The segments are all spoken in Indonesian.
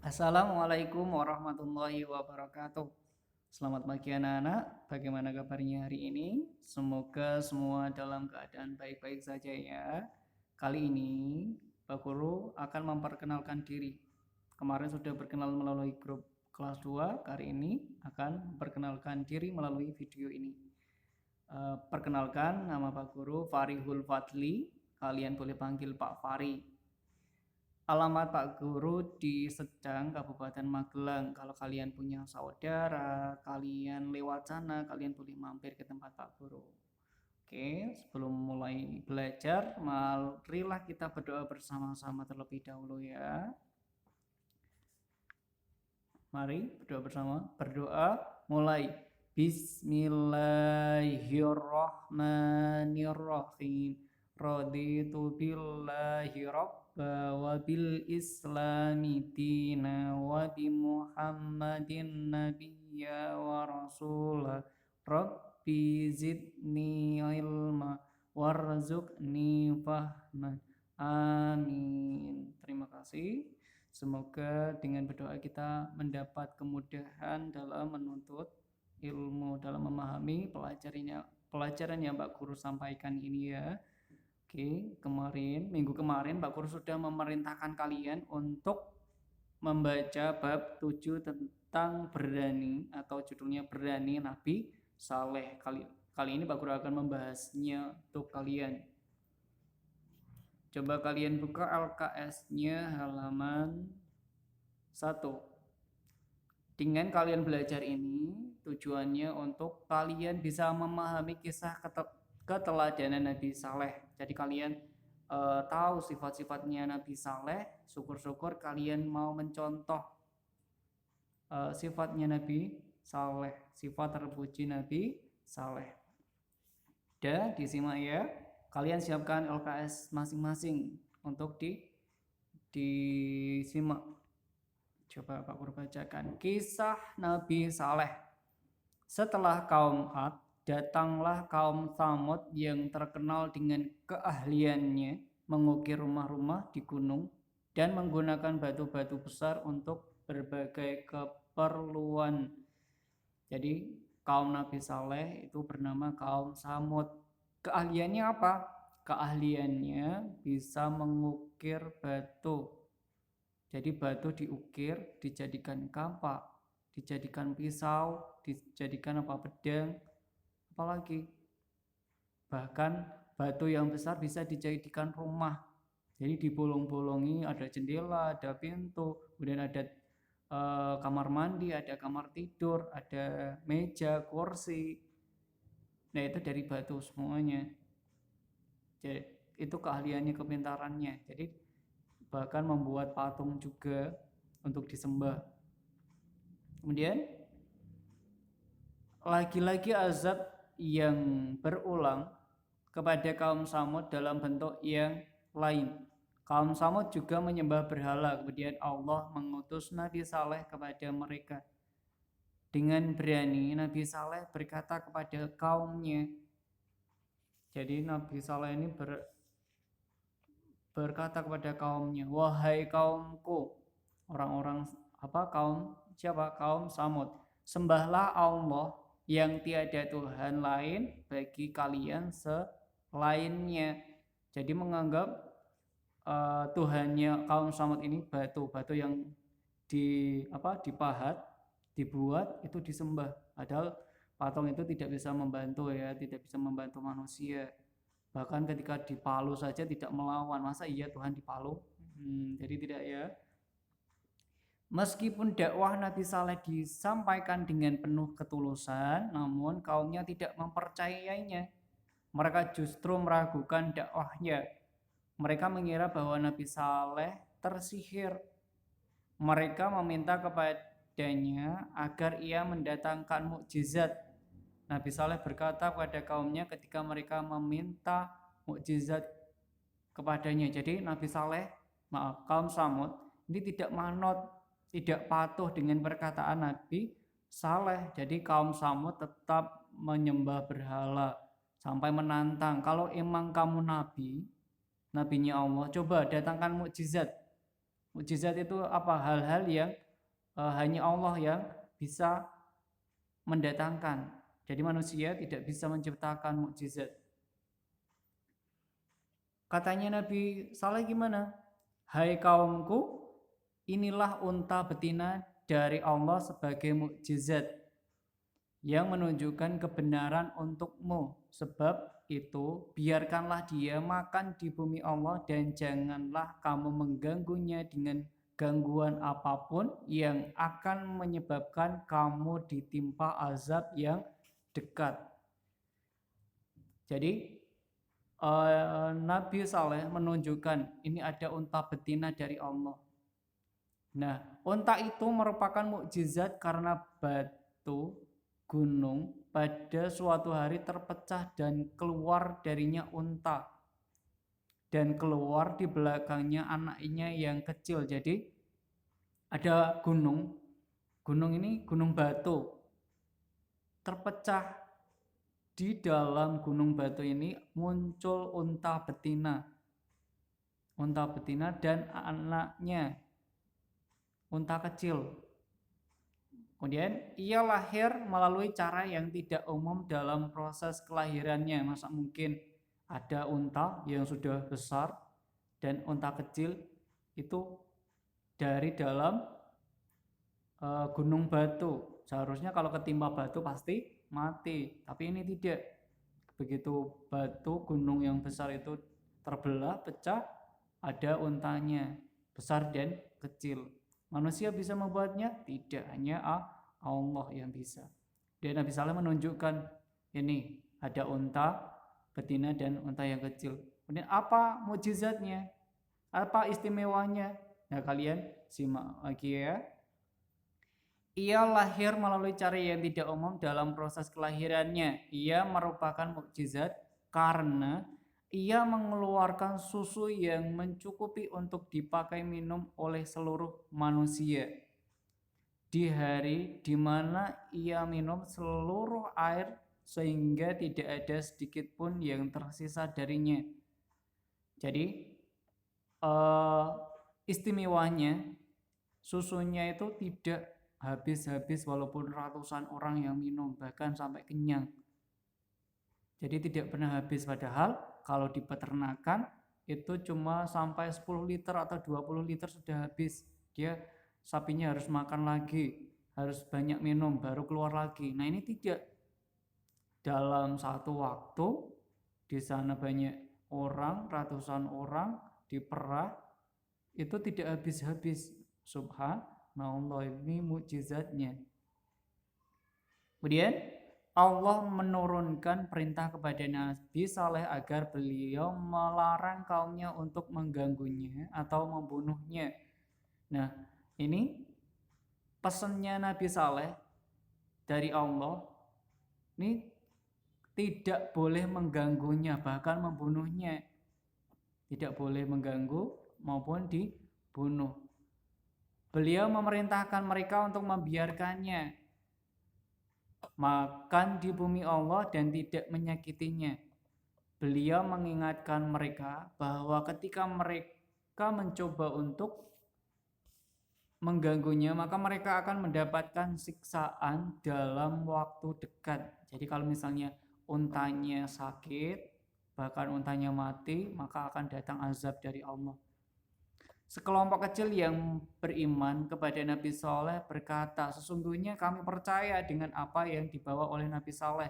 Assalamualaikum warahmatullahi wabarakatuh. Selamat pagi anak-anak, bagaimana kabarnya hari ini? Semoga semua dalam keadaan baik-baik saja ya. Kali ini Pak Guru akan memperkenalkan diri. Kemarin sudah berkenal melalui grup kelas 2, kali ini akan memperkenalkan diri melalui video ini. Perkenalkan, nama Pak Guru Farihul Fadli, kalian boleh panggil Pak Fari. Alamat Pak Guru di Sedang, Kabupaten Magelang. Kalau kalian punya saudara, kalian lewat sana, kalian boleh mampir ke tempat Pak Guru. Oke, sebelum mulai belajar, marilah kita berdoa bersama-sama terlebih dahulu ya. Mari berdoa bersama. Berdoa mulai. Bismillahirrahmanirrahim. Raditu billahi rabba wa bil islami dina wa bi muhammadin nabiyya wa rasulah. Rabbi zidni ilma warzuqni fahman. Amin. Terima kasih. Semoga dengan berdoa kita mendapat kemudahan dalam menuntut ilmu, dalam memahami pelajaran yang Pak Guru sampaikan ini ya. Oke, minggu kemarin Pak Guru sudah memerintahkan kalian untuk membaca bab 7 tentang berani, atau judulnya Berani Nabi Saleh. Kali ini Pak Guru akan membahasnya untuk kalian. Coba kalian buka LKS-nya halaman 1. Dengan kalian belajar ini, tujuannya untuk kalian bisa memahami kisah keteladanan Nabi Saleh. Jadi kalian tahu sifat-sifatnya Nabi Saleh. Syukur-syukur kalian mau mencontoh sifatnya Nabi Saleh, sifat terpuji Nabi Saleh. Udah disimak ya. Kalian siapkan LKS masing-masing untuk disimak. Coba Pak Guru bacakan. Kisah Nabi Saleh. Setelah kaum Ad, datanglah kaum Tsamud yang terkenal dengan keahliannya mengukir rumah-rumah di gunung dan menggunakan batu-batu besar untuk berbagai keperluan. Jadi kaum Nabi Saleh itu bernama kaum Tsamud. Keahliannya apa? Keahliannya bisa mengukir batu. Jadi batu diukir, dijadikan kampak, dijadikan pisau, dijadikan pedang, apalagi. Bahkan batu yang besar bisa dijadikan rumah. Jadi dibolong-bolongi, ada jendela, ada pintu, kemudian ada kamar mandi, ada kamar tidur, ada meja, kursi. Nah itu dari batu semuanya. Jadi itu keahliannya, kepintarannya. Jadi bahkan membuat patung juga untuk disembah. Kemudian lagi-lagi azab yang berulang kepada kaum Tsamud dalam bentuk yang lain. Kaum Tsamud juga menyembah berhala. Kemudian Allah mengutus Nabi Saleh kepada mereka. Dengan berani Nabi Saleh berkata kepada kaumnya. Jadi Nabi Saleh ini berkata kepada kaumnya, wahai kaumku, orang-orang kaum siapa? Kaum Tsamud. Sembahlah Allah yang tiada Tuhan lain bagi kalian selainnya. Jadi menganggap Tuhannya kaum Tsamud ini batu yang dipahat, dibuat itu disembah. Padahal patung itu tidak bisa membantu ya, tidak bisa membantu manusia. Bahkan ketika dipalu saja tidak melawan. Masa iya Tuhan dipalu? Jadi tidak ya. Meskipun dakwah Nabi Saleh disampaikan dengan penuh ketulusan, namun kaumnya tidak mempercayainya. Mereka justru meragukan dakwahnya. Mereka mengira bahwa Nabi Saleh tersihir. Mereka meminta kepadanya agar ia mendatangkan mukjizat. Nabi Saleh berkata kepada kaumnya ketika mereka meminta mukjizat kepadanya. Jadi Nabi Saleh, kaum Tsamud ini tidak manut, tidak patuh dengan perkataan Nabi Saleh. Jadi kaum Tsamud tetap menyembah berhala sampai menantang, kalau emang kamu nabinya Allah, coba datangkan mukjizat. Mukjizat itu apa? Hal-hal yang hanya Allah yang bisa mendatangkan. Jadi manusia tidak bisa menciptakan mukjizat. Katanya Nabi Saleh gimana? Hai kaumku, inilah unta betina dari Allah sebagai mukjizat yang menunjukkan kebenaran untukmu. Sebab itu, biarkanlah dia makan di bumi Allah dan janganlah kamu mengganggunya dengan gangguan apapun yang akan menyebabkan kamu ditimpa azab yang dekat. Jadi Nabi Saleh menunjukkan ini ada unta betina dari Allah. Nah, unta itu merupakan mukjizat karena batu gunung pada suatu hari terpecah dan keluar darinya unta. Dan keluar di belakangnya anaknya yang kecil. Jadi ada gunung ini gunung batu. Terpecah di dalam gunung batu ini muncul unta betina. Unta betina dan anaknya, unta kecil. Kemudian ia lahir melalui cara yang tidak umum dalam proses kelahirannya. Masa mungkin ada unta yang sudah besar dan unta kecil itu dari dalam gunung batu. Seharusnya kalau ketimpa batu pasti mati, tapi ini tidak. Begitu batu gunung yang besar itu terbelah, pecah, ada untanya besar dan kecil. Manusia bisa membuatnya? Tidak, hanya Allah yang bisa. Dan Nabi Saleh menunjukkan ini ada unta betina dan unta yang kecil. Kemudian apa mukjizatnya? Apa istimewanya? Nah, kalian simak lagi ya. Ia lahir melalui cara yang tidak umum dalam proses kelahirannya. Ia merupakan mukjizat karena ia mengeluarkan susu yang mencukupi untuk dipakai minum oleh seluruh manusia. Di hari di mana ia minum seluruh air sehingga tidak ada sedikit pun yang tersisa darinya. Jadi istimewanya susunya itu tidak habis-habis walaupun ratusan orang yang minum, bahkan sampai kenyang. Jadi tidak pernah habis, padahal kalau di peternakan itu cuma sampai 10 liter atau 20 liter sudah habis. Dia sapinya harus makan lagi, harus banyak minum baru keluar lagi. Nah, ini tidak. Dalam satu waktu di sana banyak orang, ratusan orang diperah, itu tidak habis-habis. Subhanallah, ini mukjizatnya. Kemudian Allah menurunkan perintah kepada Nabi Saleh agar beliau melarang kaumnya untuk mengganggunya atau membunuhnya. Nah, ini pesannya Nabi Saleh dari Allah, ini tidak boleh mengganggunya, bahkan membunuhnya. Tidak boleh mengganggu maupun dibunuh. Beliau memerintahkan mereka untuk membiarkannya makan di bumi Allah dan tidak menyakitinya. Beliau mengingatkan mereka bahwa ketika mereka mencoba untuk mengganggunya, maka mereka akan mendapatkan siksaan dalam waktu dekat. Jadi kalau misalnya untanya sakit, bahkan untanya mati, maka akan datang azab dari Allah. Sekelompok kecil yang beriman kepada Nabi Saleh berkata, sesungguhnya kami percaya dengan apa yang dibawa oleh Nabi Saleh.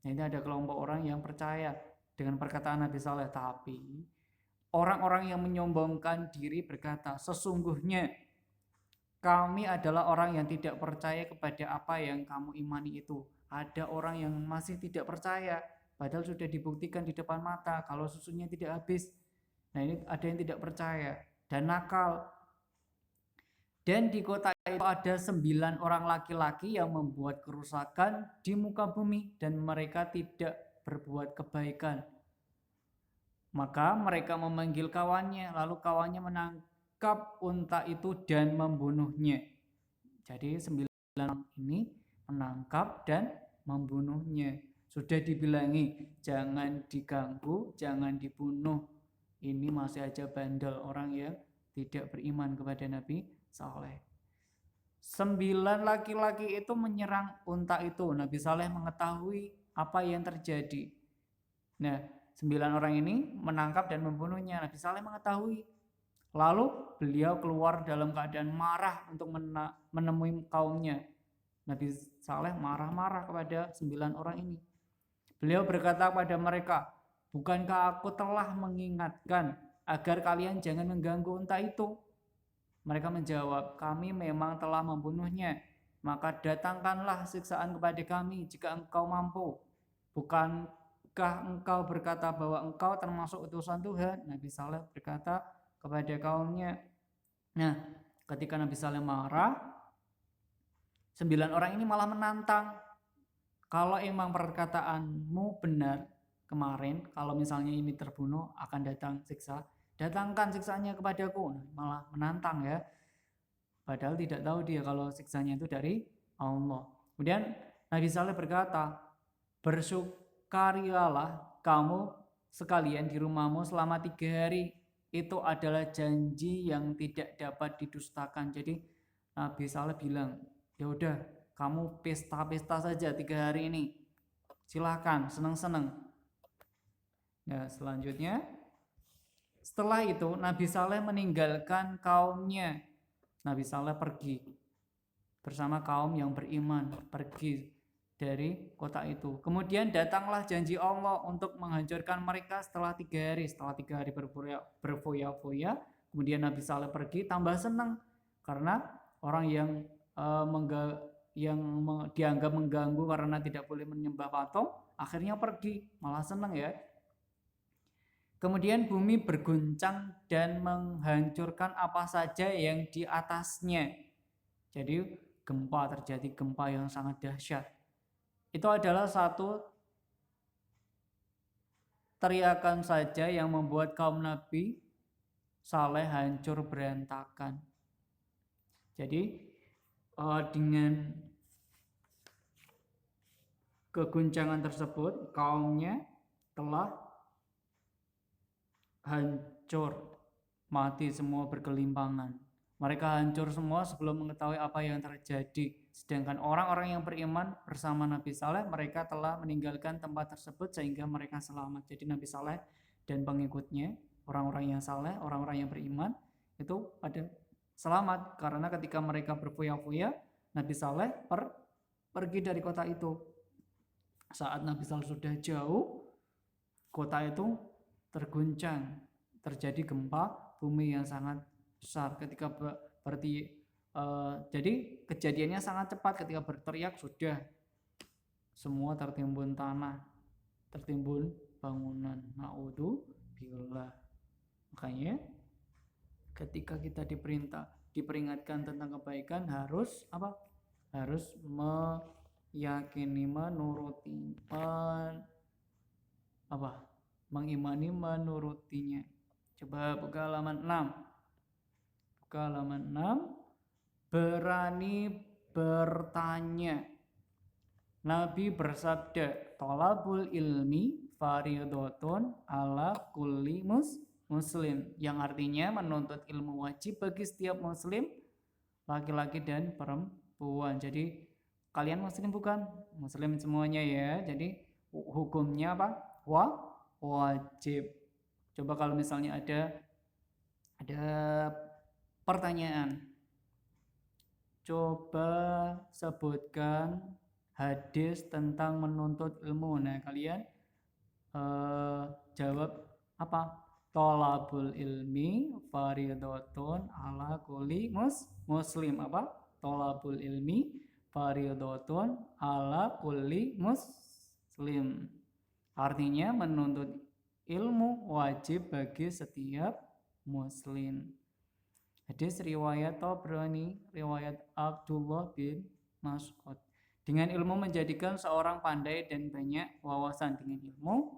Nah, ini ada kelompok orang yang percaya dengan perkataan Nabi Saleh. Tapi orang-orang yang menyombongkan diri berkata, sesungguhnya kami adalah orang yang tidak percaya kepada apa yang kamu imani itu. Ada orang yang masih tidak percaya, padahal sudah dibuktikan di depan mata kalau susunya tidak habis. Nah, ini ada yang tidak percaya dan nakal. Dan di kota itu ada 9 orang laki-laki yang membuat kerusakan di muka bumi dan mereka tidak berbuat kebaikan. Maka mereka memanggil kawannya, lalu kawannya menangkap unta itu dan membunuhnya. Jadi 9 orang ini menangkap dan membunuhnya. Sudah dibilangi jangan diganggu, jangan dibunuh. Ini masih aja bandel, orang yang tidak beriman kepada Nabi Saleh. 9 laki-laki itu menyerang unta itu. Nabi Saleh mengetahui apa yang terjadi. Nah, 9 orang ini menangkap dan membunuhnya. Nabi Saleh mengetahui. Lalu beliau keluar dalam keadaan marah untuk menemui kaumnya. Nabi Saleh marah-marah kepada 9 orang ini. Beliau berkata kepada mereka, "Bukankah aku telah mengingatkan agar kalian jangan mengganggu unta itu?" Mereka menjawab, "Kami memang telah membunuhnya. Maka datangkanlah siksaan kepada kami jika engkau mampu. Bukankah engkau berkata bahwa engkau termasuk utusan Tuhan?" Nabi Saleh berkata kepada kaumnya. Nah, ketika Nabi Saleh marah, 9 orang ini malah menantang. Kalau emang perkataanmu benar kemarin, kalau misalnya ini terbunuh akan datang siksa, datangkan siksanya kepadaku. Malah menantang ya. Padahal tidak tahu dia kalau siksanya itu dari Allah. Kemudian Nabi Saleh berkata, "Bersukarialah kamu sekalian di rumahmu selama 3 hari. Itu adalah janji yang tidak dapat didustakan." Jadi Nabi Saleh bilang, "Ya udah, kamu pesta-pesta saja 3 hari ini. Silahkan, senang-senang." Nah, selanjutnya setelah itu Nabi Saleh meninggalkan kaumnya. Nabi Saleh pergi bersama kaum yang beriman, pergi dari kota itu. Kemudian datanglah janji Allah untuk menghancurkan mereka setelah 3 hari. Setelah 3 hari berfoya-foya, kemudian Nabi Saleh pergi tambah senang karena orang yang dianggap mengganggu karena tidak boleh menyembah patung, akhirnya pergi, malah senang ya. Kemudian bumi berguncang dan menghancurkan apa saja yang di atasnya. Jadi terjadi gempa yang sangat dahsyat. Itu adalah satu teriakan saja yang membuat kaum Nabi Saleh hancur berantakan. Jadi dengan keguncangan tersebut kaumnya telah hancur, mati semua bergelimpangan. Mereka hancur semua sebelum mengetahui apa yang terjadi. Sedangkan orang-orang yang beriman bersama Nabi Saleh, mereka telah meninggalkan tempat tersebut sehingga mereka selamat. Jadi Nabi Saleh dan pengikutnya, orang-orang yang saleh, orang-orang yang beriman, itu pada selamat. Karena ketika mereka berfoya-foya, Nabi Saleh pergi dari kota itu. Saat Nabi Saleh sudah jauh, kota itu terguncang, terjadi gempa bumi yang sangat besar. Ketika jadi kejadiannya sangat cepat. Ketika berteriak sudah semua tertimbun tanah, tertimbun bangunan. Naudzubillah. Makanya ketika kita diperingatkan tentang kebaikan harus apa? Harus meyakini, menuruti, mengimani, menurutinya. Coba buka halaman 6. Buka halaman 6. Berani bertanya. Nabi bersabda, "Thalabul ilmi fardhatun ala kulli muslim." Yang artinya menuntut ilmu wajib bagi setiap muslim, laki-laki dan perempuan. Jadi kalian muslim bukan? Muslim semuanya ya. Jadi hukumnya apa? Wajib. Coba kalau misalnya ada pertanyaan, coba sebutkan hadis tentang menuntut ilmu. Nah, kalian jawab apa? Thalabul ilmi fardhatun ala kulli muslim. Apa? Thalabul ilmi fardhatun ala kulli muslim. Artinya menuntut ilmu wajib bagi setiap muslim. Hadis riwayat Tabrani, riwayat Abdullah bin Mas'ud. Dengan ilmu menjadikan seorang pandai dan banyak wawasan. Dengan ilmu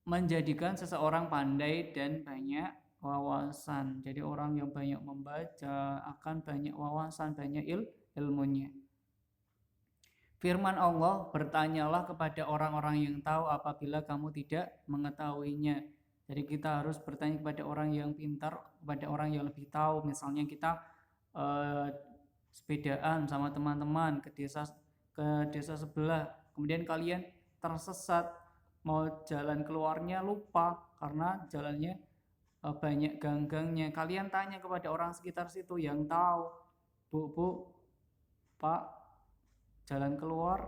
menjadikan seseorang pandai dan banyak wawasan. Jadi orang yang banyak membaca akan banyak wawasan, banyak ilmunya. Firman Allah, "Bertanyalah kepada orang-orang yang tahu apabila kamu tidak mengetahuinya." Jadi kita harus bertanya kepada orang yang pintar, kepada orang yang lebih tahu. Misalnya kita sepedaan sama teman-teman ke desa sebelah, kemudian kalian tersesat, mau jalan keluarnya lupa karena jalannya banyak gang-gangnya. Kalian tanya kepada orang sekitar situ yang tahu, Bu, Pak, jalan keluar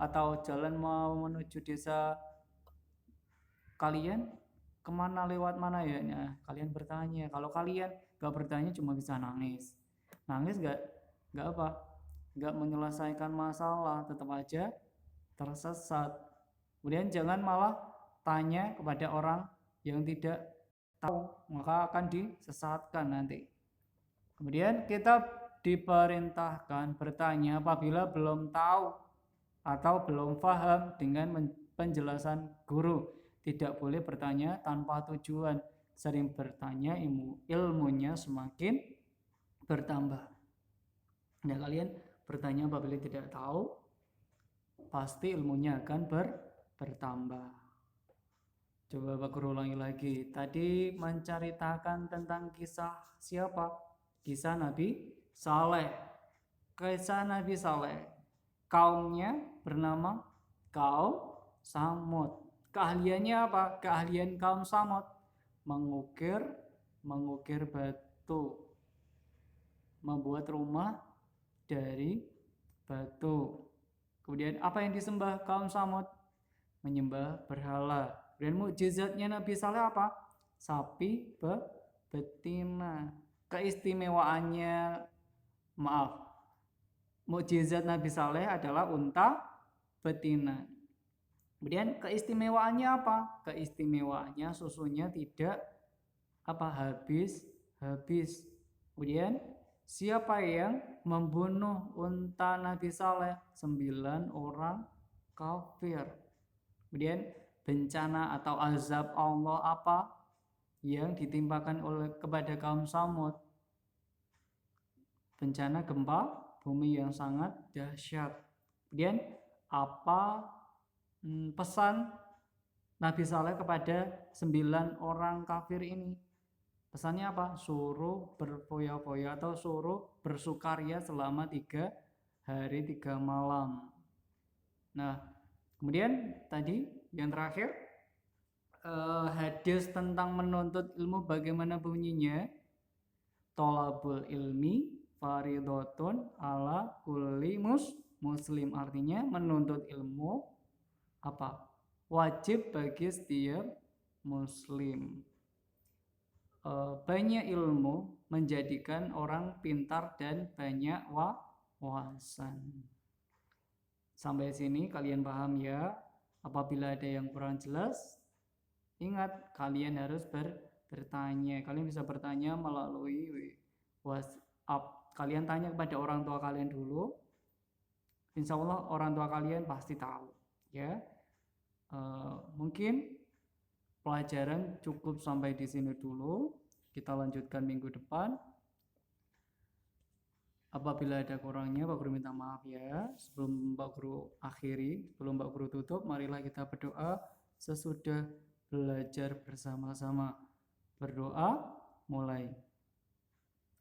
atau jalan mau menuju desa kalian kemana, lewat mana ya? Nah, kalian bertanya. Kalau kalian gak bertanya cuma bisa nangis. Nangis gak apa? Gak menyelesaikan masalah, tetap aja tersesat. Kemudian jangan malah tanya kepada orang yang tidak tahu, maka akan disesatkan nanti. Kemudian kita diperintahkan bertanya apabila belum tahu atau belum paham dengan penjelasan guru. Tidak boleh bertanya tanpa tujuan. Sering bertanya ilmunya semakin bertambah. Nah, kalian bertanya apabila tidak tahu, pasti ilmunya akan bertambah. Coba Pak Guru ulangi lagi. Tadi menceritakan tentang kisah siapa? Kisah Nabi Saleh. Kisah Nabi Saleh. Kaumnya bernama kaum Samud. Keahliannya apa? Keahlian kaum Samud mengukir batu, membuat rumah dari batu. Kemudian apa yang disembah kaum Samud? Menyembah berhala. Dan mukjizatnya Nabi Saleh apa? Sapi betina. Keistimewaannya, mukjizat Nabi Saleh adalah unta betina. Kemudian keistimewaannya apa? Keistimewaannya susunya tidak habis. Kemudian siapa yang membunuh unta Nabi Saleh? 9 orang kafir. Kemudian bencana atau azab Allah apa yang ditimpakan kepada kaum Samud? Bencana gempa bumi yang sangat dahsyat. Kemudian apa pesan Nabi Saleh kepada 9 orang kafir ini? Pesannya apa? Suruh berfoya-foya atau suruh bersukaria selama 3 hari 3 malam. Nah, kemudian tadi yang terakhir, hadis tentang menuntut ilmu bagaimana bunyinya? Tolabul ilmi faridotun ala kulli muslim. Artinya menuntut ilmu apa? Wajib bagi setiap muslim. Banyak ilmu menjadikan orang pintar dan banyak wawasan. Sampai sini kalian paham ya? Apabila ada yang kurang jelas, ingat kalian harus bertanya. Kalian bisa bertanya melalui WhatsApp. Kalian tanya kepada orang tua kalian dulu. Insya Allah orang tua kalian pasti tahu. Ya, mungkin pelajaran cukup sampai di sini dulu. Kita lanjutkan minggu depan. Apabila ada kurangnya, Pak Guru minta maaf ya. Sebelum Pak Guru akhiri, sebelum Pak Guru tutup, marilah kita berdoa sesudah belajar bersama-sama. Berdoa mulai.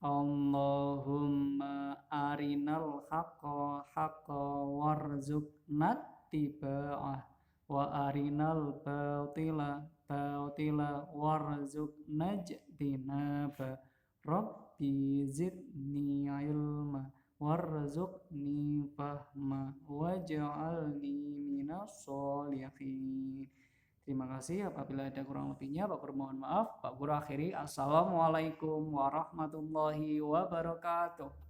Allahumma arinal haqqa haqqa warzuqnat tiba'ah wa arinal batila batila warzuqna jtinaba. Rabbi zidni ilma warzuqni fahma waj'alni minas sholihin. Terima kasih. Apabila ada kurang lebihnya, Pak Guru mohon maaf. Pak Guru akhiri. Assalamualaikum warahmatullahi wabarakatuh.